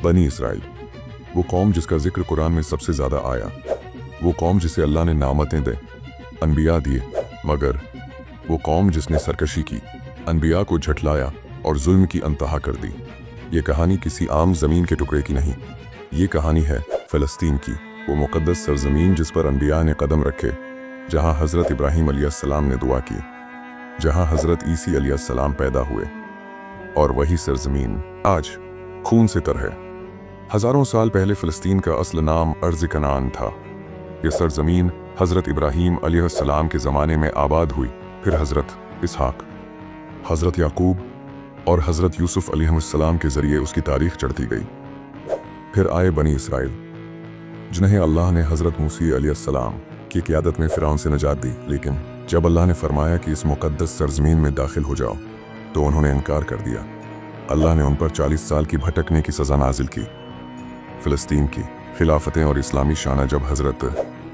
बनी इसराइल, वो कौम जिसका जिक्र कुरान में सबसे ज़्यादा आया, वो कौम जिसे अल्लाह ने नामतें दे, अनबिया दिए, मगर वो कौम जिसने सरकशी की, अनबिया को झटलाया और जुल्म की अंतहा कर दी। ये कहानी किसी आम ज़मीन के टुकड़े की नहीं, ये कहानी है फ़लस्तीन की, वो मुक़द्दस सरज़मीन जिस पर अनबिया ने कदम रखे, जहाँ हज़रत इब्राहीम अलैहिस्सलाम ने दुआ की, जहाँ हज़रत ईसा अलैहिस्सलाम पैदा हुए, और वही सरज़मीन आज खून से तर है। हज़ारों साल पहले फ़लस्तीन का असल नाम अर्ज़ कनान था। ये सरज़मीन हज़रत इब्राहीम अलैहिस्सलाम के ज़माने में आबाद हुई, फिर हज़रत इसहाक, हज़रत याकूब और हज़रत यूसुफ़ अलैहिस्सलाम के ज़रिए उसकी तारीख़ चढ़ती गई। फिर आए बनी इसराइल, जिन्हें अल्लाह ने हज़रत मूसा अलैहिस्सलाम की क़यादत में फ़िरौन से नजात दी, लेकिन जब अल्लाह ने फरमाया कि इस मुक़द्दस सरज़मीन में दाखिल हो जाओ तो उन्होंने इनकार कर दिया। अल्लाह ने उन पर 40 साल की भटकने की सज़ा नाजिल की। फ़लस्तीन की खिलाफतें और इस्लामी शाना जब हज़रत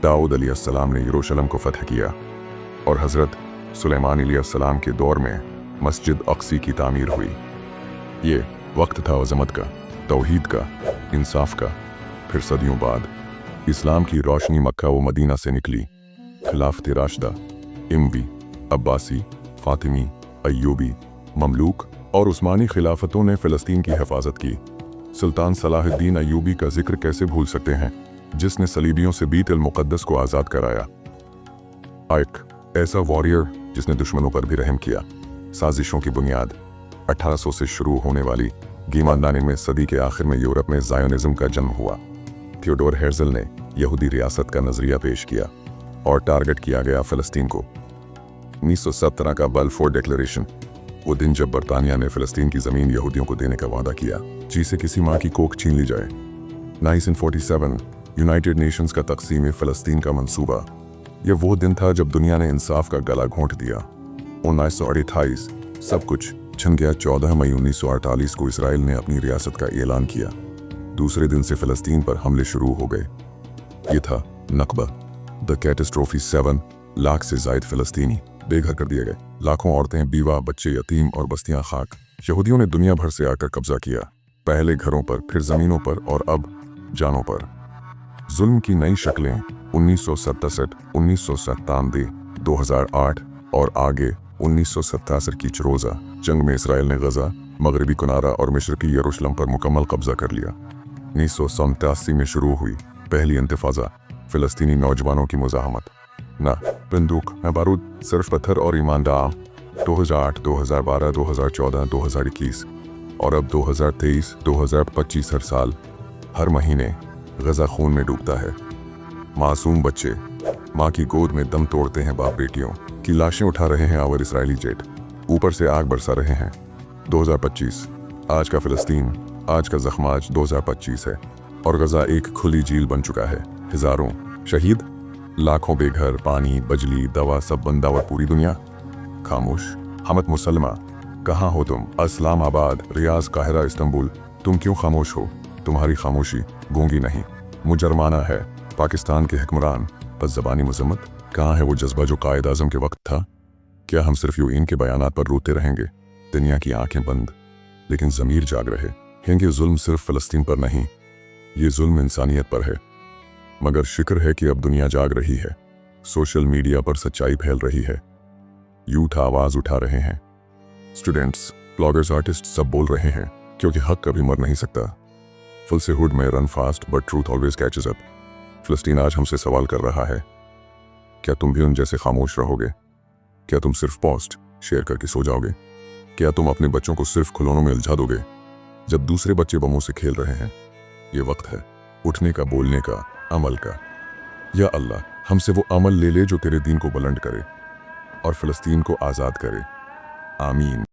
दाऊद अलैहिस्सलाम ने यरूशलेम को फ़तह किया और हज़रत सुलेमान अलैहिस्सलाम के दौर में मस्जिद अक्सी की तामीर हुई। ये वक्त था अज़मत का, तौहीद का, इंसाफ का। फिर सदियों बाद इस्लाम की रोशनी मक्का व मदीना से निकली। खिलाफत राशिदा, इमवी, अब्बासी, फ़ातिमी, अय्यूबी, ममलूक और उस्मानी खिलाफतों ने फ़लस्तीन की हिफाजत की। सुल्तान सलाहुद्दीन अय्यूबी का जिक्र कैसे भूल सकते हैं, जिसने सलीबियों से बीत अल मुक़द्दस को आज़ाद कराया। एक ऐसा वॉरियर जिसने दुश्मनों पर भी रहम किया। साजिशों की बुनियाद 1800 से शुरू होने वाली गीमानदानी में सदी के आखिर में यूरोप में ज़ायोनिज़्म का जन्म हुआ। थियोडोर हेर्ज़ल ने यहूदी रियासत का नज़रिया पेश किया और टारगेट किया गया फ़लस्तीन को। 1917 का बलफोर डिक्लेरेशन, वो दिन जब बरतानिया ने फ़लस्तीन की ज़मीन यहूदियों को देने का वादा किया, जिसे किसी माँ की कोख छीन ली जाए। 1947 यूनाइटेड नेशंस का तक़सीम फ़लस्तीन का मंसूबा, यह वो दिन था जब दुनिया ने इंसाफ का गला घोंट दिया। 1928 सब कुछ छिन गया। 14 मई 1948 को इसराइल ने अपनी रियासत का ऐलान किया। दूसरे दिन से फ़लस्तीन पर हमले शुरू हो गए। ये था नकबा, द कैटास्ट्रोफी। 7 लाख से ज़ायद फ़लस्तीनी बेघर कर दिए गए। लाखों औरतें, बीवा, बच्चे, यतीम और बस्तियां खाक। यहूदियों ने दुनिया भर से आकर कब्जा किया, पहले घरों पर, फिर ज़मीनों पर और अब जानों पर। जुल्म की नई शक्लें 1967, 1997, 2008 और आगे 1987 की चरोज़ा जंग में इसराइल ने गज़ा, मगरबी किनारा और मशरक़ी यरूशलेम पर मुकम्मल कब्जा कर लिया। 1987 में शुरू हुई पहली इंतिफ़ाज़ा, फ़लस्तीनी नौजवानों की मुज़ाहमत, न बंदूक न बारूद, सिर्फ पत्थर और ईमानदार। 2008, 2012, 2014, 2021 और अब 2023, 2025 हर साल, हर महीने गज़ा खून में डूबता है। मासूम बच्चे माँ की गोद में दम तोड़ते हैं, बाप बेटियों की लाशें उठा रहे हैं आवर इसराइली जेट, ऊपर से आग बरसा रहे हैं। 2025 आज का फ़लस्तीन, आज का ज़ख्म आज 2025 है और गज़ा एक खुली झील बन चुका है। हज़ारों शहीद, लाखों बेघर, पानी, बिजली, दवा, सब बंदा और पूरी दुनिया खामोश। हमत मुसलमा, कहाँ हो तुम? इस्लामाबाद, रियाज, काहिरा, इस्तांबुल, तुम क्यों खामोश हो? तुम्हारी खामोशी गूंगी नहीं, मुजरमाना है। पाकिस्तान के हुक्मरान, बस ज़बानी मज़म्मत। कहाँ है वो जज्बा जो कायद आज़म के वक्त था? क्या हम सिर्फ यूं इनके बयानात पर रोते रहेंगे? दुनिया की आंखें बंद लेकिन ज़मीर जाग रहे हैं कि जुल्म सिर्फ फ़लस्तीन पर नहीं, ये जुल्म इंसानियत पर है। मगर शुक्र है कि अब दुनिया जाग रही है। सोशल मीडिया पर सच्चाई फैल रही है, यूथ आवाज़ उठा रहे हैं, स्टूडेंट्स, ब्लॉगर्स, आर्टिस्ट सब बोल रहे हैं, क्योंकि हक कभी मर नहीं सकता। फुलसेहुड में run fast but truth always catches up. फ़लस्तीन आज हमसे सवाल कर रहा है, क्या तुम भी उन जैसे खामोश रहोगे? क्या तुम सिर्फ पोस्ट शेयर करके सो जाओगे? क्या तुम अपने बच्चों को सिर्फ खिलौनों में उलझा दोगे जब दूसरे बच्चे बमों से खेल रहे हैं? ये वक्त है उठने का, बोलने का, अमल का। या अल्लाह हमसे वो अमल ले ले जो तेरे दीन को बुलंद करे और फ़लस्तीन को आज़ाद करे। आमीन।